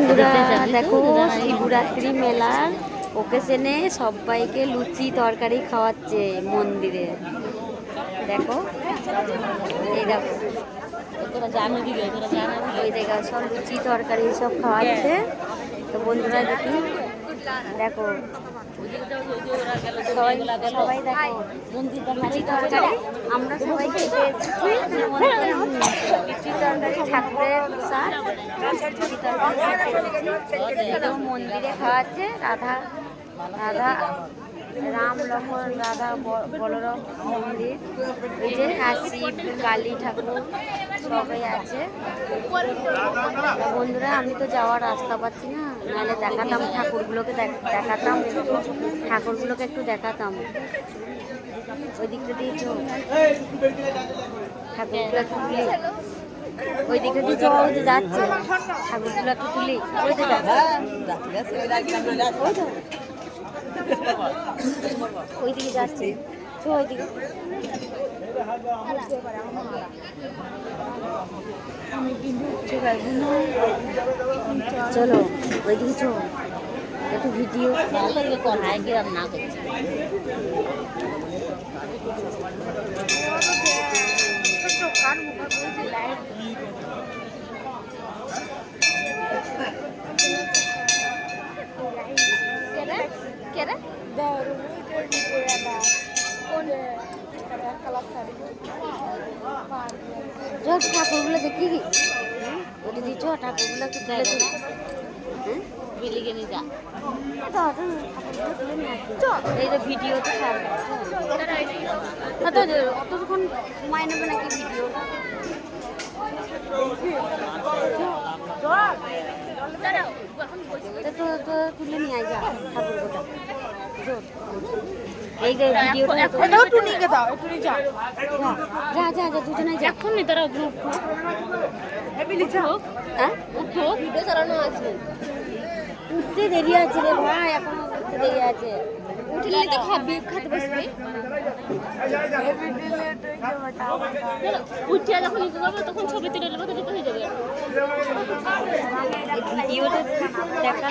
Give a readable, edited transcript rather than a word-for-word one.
বন্ধুরা দেখো শিবরাত্রি মেলার ওকেশনে সবাইকে লুচি তরকারি খাওয়াচ্ছে মন্দিরে। দেখো এই দেখো ওই দেখো সব লুচি তরকারি সব খাওয়াচ্ছে। তো বন্ধুরা দেখি দেখো সবাই দেখো লুচি তরকারি আমরা সবাই খেতে এসেছি। লুচি তরকারি ঠাকুরের প্রসাদ লুচি তরকারি মন্দিরে খাওয়াচ্ছে। রাধা রাধা রাম লক্ষ্মণ রাধা বলরাম মন্দির, এই যে শিব কালী ঠাকুর সবাই আছে। বন্ধুরা আমি তো যাওয়ার রাস্তা পাচ্ছি না, নাহলে দেখাতাম ঠাকুরগুলোকে, দেখাতাম ঠাকুরগুলোকে একটু দেখাতাম। ওই দিকটা দিয়ে ঠাকুরগুলো একটু তুলি, ওই দিকটা দিয়ে যাচ্ছে ঠাকুরগুলো একটু তুলি। ওই তো যাচ্ছে ওই দিকে যাচ্ছে ওই দিকে। চলো ওই দিকে চো একটু ভিডিও না করছে। ঠাকুরগুলো দেখি কি ওটা দিচ্ছ, ঠাকুরগুলো একটু তুলে তুলে বিলিগে নিয়ে যা। এই যে ভিডিওতে অতক্ষণ সময় নেবে নাকি ভিডিও? তো তুলে নিয়ে আয় যা ঠাকুরটা। এই যে ভিডিওটা যা যা যা দুজনে যা এখন তারা গ্রুপ ভিডিও চালানো আছে। উঠতে দেরি আছে রে ভাই, এখনো উঠতে দেরি আছে। উঠলে তো খেতে বসবে। উঠে যখন নিতে যাবে তখন ছবি তুলে নেবো, তো হয়ে যাবে। ভিডিওটা দেখা